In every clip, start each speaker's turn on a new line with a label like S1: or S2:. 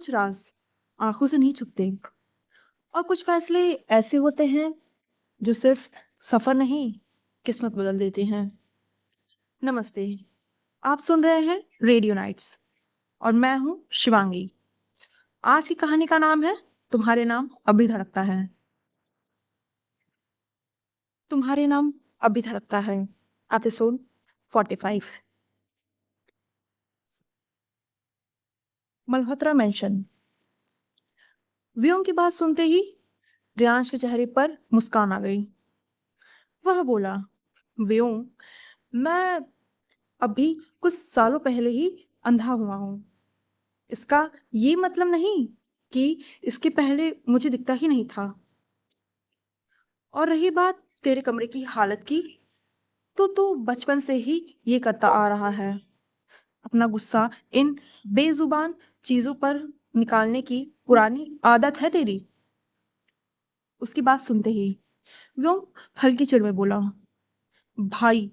S1: कुछ राज आंखों से नहीं छुपते और कुछ फैसले ऐसे होते हैं जो सिर्फ सफर नहीं, किस्मत बदल देते हैं। नमस्ते, आप सुन रहे हैं रेडियो नाइट्स और मैं हूं शिवांगी। आज की कहानी का नाम है तुम्हारे नाम अभी धड़कता है। तुम्हारे नाम अभी धड़कता है, एपिसोड 45। मल्होत्रा मेंशन। व्योम की बात सुनते ही रियांश के चेहरे पर मुस्कान आ गई। वह बोला, व्योम, मैं अभी कुछ सालों पहले ही अंधा हुआ हूँ। इसका ये मतलब नहीं कि इसके पहले मुझे दिखता ही नहीं था। और रही बात तेरे कमरे की हालत की, तो तू बचपन से ही ये करता आ रहा है। अपना गुस्सा इन बेजुबान चीजों पर निकालने की पुरानी आदत है तेरी। उसकी बात सुनते ही व्योम हल्की चिढ़ में बोला, भाई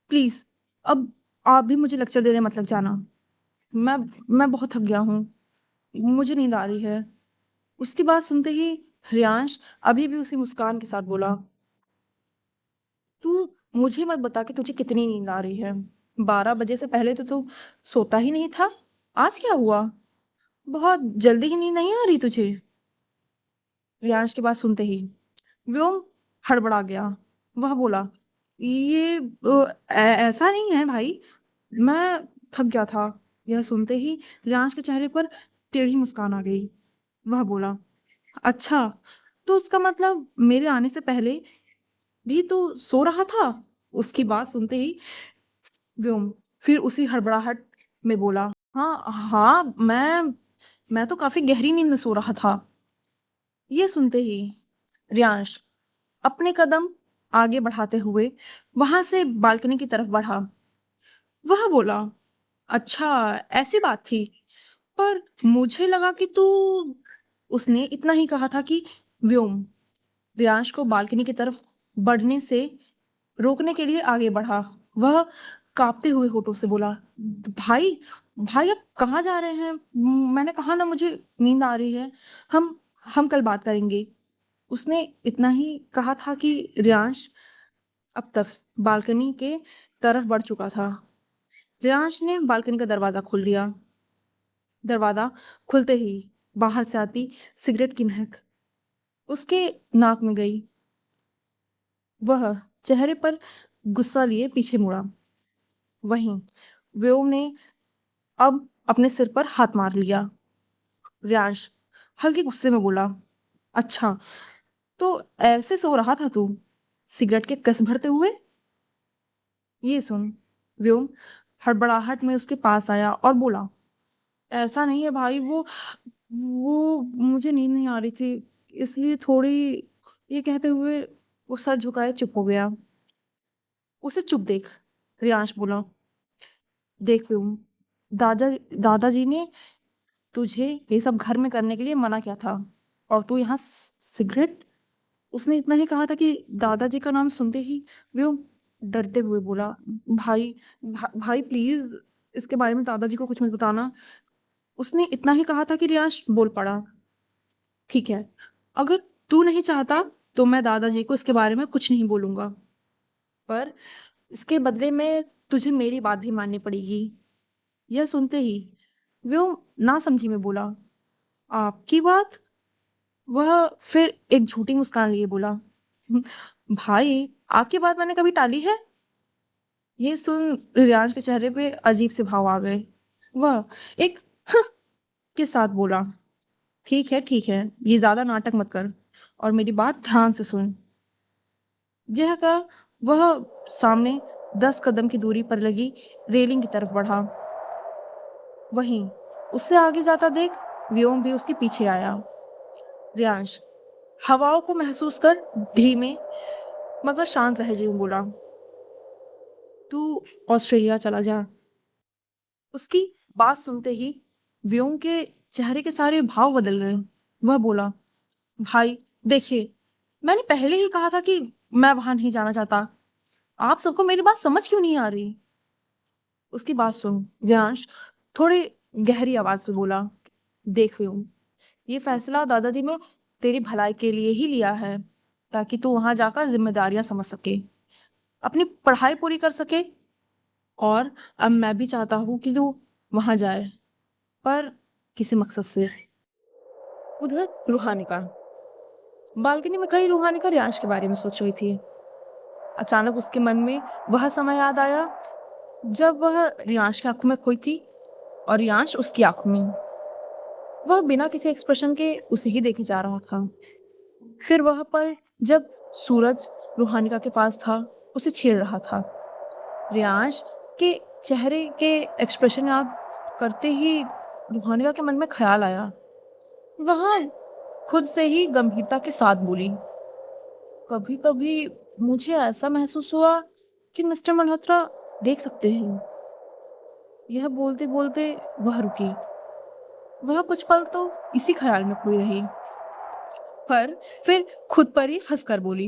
S1: प्लीज, अब आप भी मुझे लेक्चर देने मत लग जाना। मैं मैं बहुत थक गया हूँ, मुझे नींद आ रही है। उसकी बात सुनते ही रियांश अभी भी उसी मुस्कान के साथ बोला, तू मुझे मत बता कि तुझे कितनी नींद आ रही है। 12 बजे से पहले तो तू सोता ही नहीं था। आज क्या हुआ? बहुत जल्दी ही नींद नहीं आ रही तुझे? रियांश की बात सुनते ही व्योम हड़बड़ा गया। वह बोला, ये ऐसा नहीं है भाई, मैं थक गया था। यह सुनते ही रियांश के चेहरे पर टेढ़ी मुस्कान आ गई। वह बोला, अच्छा, तो उसका मतलब मेरे आने से पहले भी तो सो रहा था? उसकी बात सुनते ही व्योम फिर उसी हड़बड़ाहट में बोला, हाँ हाँ, मैं तो काफी गहरी नींद में सो रहा था। ये सुनते ही रियांश अपने कदम आगे बढ़ाते हुए वहां से बालकनी की तरफ बढ़ा। वह बोला, अच्छा, ऐसी बात थी, पर मुझे लगा कि तू। उसने इतना ही कहा था कि व्योम रियांश को बालकनी की तरफ बढ़ने से रोकने के लिए आगे बढ़ा। वह कांपते हुए होठों से बोला, भाई भाई, आप कहाँ जा रहे हैं? मैंने कहा ना, मुझे नींद आ रही है। हम हम कल बात करेंगे। उसने इतना ही कहा था कि रियांश अब तक बालकनी के तरफ बढ़ चुका था। रियांश ने बालकनी का दरवाजा खोल दिया। दरवाजा खुलते ही बाहर से आती सिगरेट की महक उसके नाक में गई। वह चेहरे पर गुस्सा लिए पीछे मुड़ा। वहीं व्योम ने अब अपने सिर पर हाथ मार लिया। रियांश हल्के गुस्से में बोला, अच्छा, तो ऐसे सो रहा था तू, सिगरेट के कस भरते हुए? ये सुन व्योम हड़बड़ाहट में उसके पास आया और बोला, ऐसा नहीं है भाई, वो मुझे नींद नहीं आ रही थी, इसलिए थोड़ी। ये कहते हुए वो सर झुकाए चुप हो गया। उसे चुप देख, रियांश बोला, देख व्योम, दादा दादाजी ने तुझे ये सब घर में करने के लिए मना किया था, और तू यहाँ सिगरेट। उसने इतना ही कहा था कि दादाजी का नाम सुनते ही वो डरते हुए बोला, भाई भाई प्लीज, इसके बारे में दादाजी को कुछ मत बताना। उसने इतना ही कहा था कि रियांश बोल पड़ा, ठीक है, अगर तू नहीं चाहता तो मैं दादाजी को इसके बारे में कुछ नहीं बोलूंगा, पर इसके बदले में तुझे मेरी बात भी माननी पड़ेगी। यह सुनते ही वो ना समझी में बोला, आपकी बात? वह फिर एक झूठी मुस्कान लिए बोला, "हम्म, भाई, आपकी बात मैंने कभी टाली है?" ये सुन रियांश के चेहरे पे अजीब से भाव आ गए। वह एक "हं" के साथ बोला, ठीक है, ये ज्यादा नाटक मत कर और मेरी बात ध्यान से सुन। यह कहा वह सामने 10 कदम की दूरी पर लगी रेलिंग की तरफ बढ़ा। वहीं उससे आगे जाता देख व्योम भी उसके पीछे आया। रियांश हवाओं को महसूस कर धीमे मगर शांत लहजे में बोला, तू ऑस्ट्रेलिया चला जा। उसकी बात सुनते ही व्योम के चेहरे के सारे भाव बदल गए। वह बोला, भाई देखिए, मैंने पहले ही कहा था कि मैं वहां नहीं जाना चाहता। आप सबको मेरी बात समझ क्यों नहीं आ रही? उसकी बात सुन रियांश थोड़ी गहरी आवाज में बोला, देख व्योम, ये फैसला दादाजी ने तेरी भलाई के लिए ही लिया है, ताकि तू वहां जाकर जिम्मेदारियां समझ सके, अपनी पढ़ाई पूरी कर सके। और अब मैं भी चाहता हूँ कि तू वहां जाए, पर किसी मकसद से। उधर रूहानिका बालकनी में खड़ी रूहानिका रियांश के बारे में सोच रही थी। अचानक उसके मन में वह समय याद आया जब वह रियांश की आंखों में खोई थी और रियांश उसकी आंखों में। वह बिना किसी एक्सप्रेशन के उसे ही देखे जा रहा था। फिर वह पल जब सूरज रूहानिका के पास था, उसे छेड़ रहा था। रियांश के चेहरे के एक्सप्रेशन याद करते ही रूहानिका के मन में ख्याल आया। वह खुद से ही गंभीरता के साथ बोली, कभी कभी मुझे ऐसा महसूस हुआ कि मिस्टर मल्होत्रा देख सकते हैं। यह बोलते बोलते वह रुकी। वह कुछ पल तो इसी ख्याल में खोई रही, पर फिर खुद पर ही हंसकर बोली,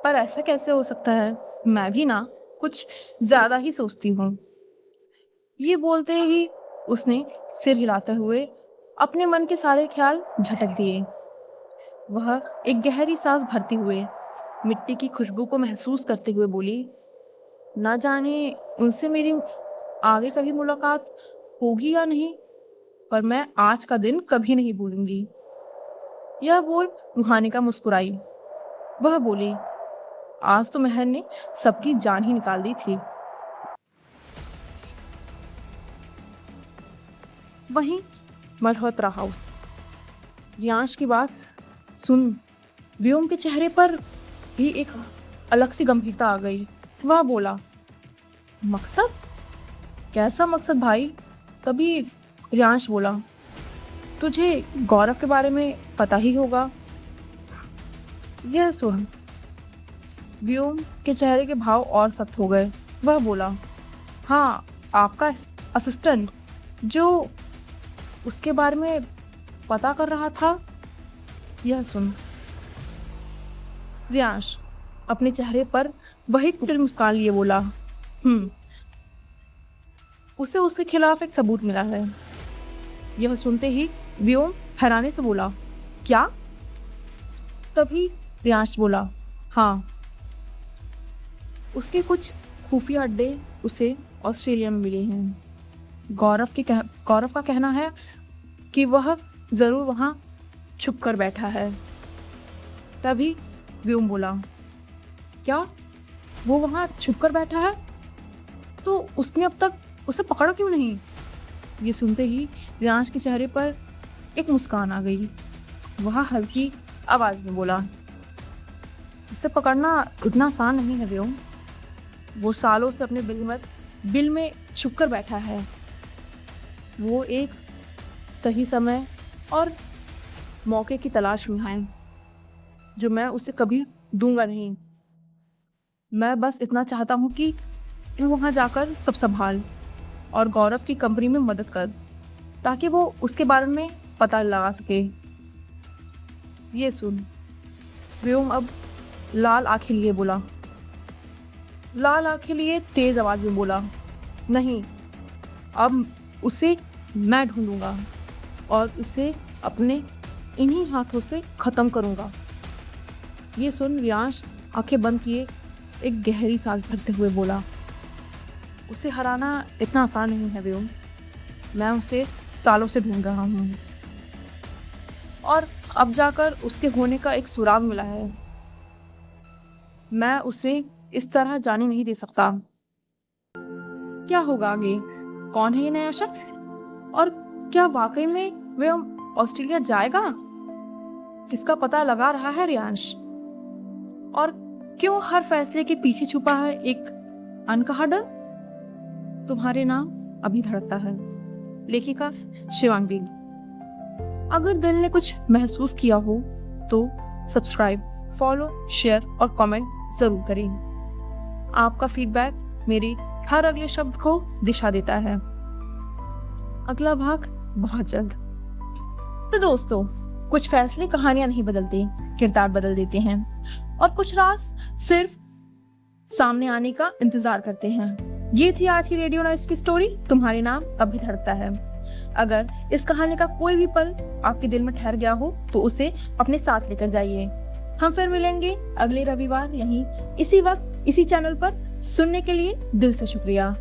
S1: पर ऐसा कैसे हो सकता है? मैं भी ना कुछ ज्यादा ही सोचती हूँ। ये बोलते ही उसने सिर हिलाते हुए अपने मन के सारे ख्याल झटक दिए। वह एक गहरी सांस भरते हुए मिट्टी की खुशबू को महसूस करते हुए बोली, ना जाने उनसे मेरी आगे कभी मुलाकात होगी या नहीं, पर मैं आज का दिन कभी नहीं भूलूंगी। यह बोल रूहानिका मुस्कुराई। वह बोली, आज तो मेहर ने सबकी जान ही निकाल दी थी। वहीं मल्होत्रा हाउस। रियांश की बात सुन व्योम के चेहरे पर भी एक अलग सी गंभीरता आ गई। वह बोला, मकसद? कैसा मकसद भाई? तभी रियांश बोला, तुझे गौरव के बारे में पता ही होगा। यह सुन व्योम के चेहरे के भाव और सख्त हो गए। वह बोला, हाँ, आपका असिस्टेंट जो उसके बारे में पता कर रहा था। यह सुन रियांश अपने चेहरे पर वही कुटिल मुस्कान लिए बोला, उसे उसके खिलाफ एक सबूत मिला है। यह सुनते ही व्योम हैरानी से बोला, क्या? तभी रियांश बोला, हाँ, उसके कुछ खुफिया अड्डे उसे ऑस्ट्रेलिया में मिले हैं। गौरव का कहना है कि वह जरूर वहां छुप कर बैठा है। तभी व्योम बोला, क्या वो वहां छुप कर बैठा है? तो उसने अब तक उसे पकड़ा क्यों नहीं? ये सुनते ही रियांश के चेहरे पर एक मुस्कान आ गई। वह हल्की आवाज में बोला, उसे पकड़ना इतना आसान नहीं है व्योम। वो सालों से अपने बिल में छुप कर बैठा है। वो एक सही समय और मौके की तलाश में है, जो मैं उसे कभी दूंगा नहीं। मैं बस इतना चाहता हूँ कि तू वहां जाकर सब संभाल और गौरव की कंपनी में मदद कर, ताकि वो उसके बारे में पता लगा सके। ये सुन व्योम अब लाल आंखें लिए बोला, लाल आंखें लिए तेज आवाज में बोला, नहीं, अब उसे मैं ढूंढूंगा और उसे अपने इन्हीं हाथों से खत्म करूंगा। ये सुन रियांश आंखें बंद किए एक गहरी सांस भरते हुए बोला, उसे हराना इतना आसान नहीं है व्योम। मैं उसे सालों से ढूंढ रहा हूँ और अब जाकर उसके होने का एक सुराग मिला है। मैं उसे इस तरह जाने नहीं दे सकता। क्या होगा आगे? कौन है ये नया शख्स? और क्या वाकई में व्योम ऑस्ट्रेलिया जाएगा? इसका पता लगा रहा है रियांश। और क्यों हर फैसले के पीछे छुपा है एक अनकहा डर? तुम्हारे नाम अभी धड़कता है। लेखिका शिवांगी। अगर दिल ने कुछ महसूस किया हो तो सब्सक्राइब, फॉलो, शेयर और कमेंट जरूर करें। आपका फीडबैक मेरे हर अगले शब्द को दिशा देता है। अगला भाग बहुत जल्द। तो दोस्तों, कुछ फैसले कहानियां नहीं बदलते, किरदार बदल देते हैं, और कुछ राज सिर्फ सामने आने का इंतजार करते हैं। ये थी आज की रेडियो नॉइस की स्टोरी, तुम्हारे नाम अभी धड़कता है। अगर इस कहानी का कोई भी पल आपके दिल में ठहर गया हो तो उसे अपने साथ लेकर जाइए। हम फिर मिलेंगे अगले रविवार यहीं इसी वक्त इसी चैनल पर। सुनने के लिए दिल से शुक्रिया।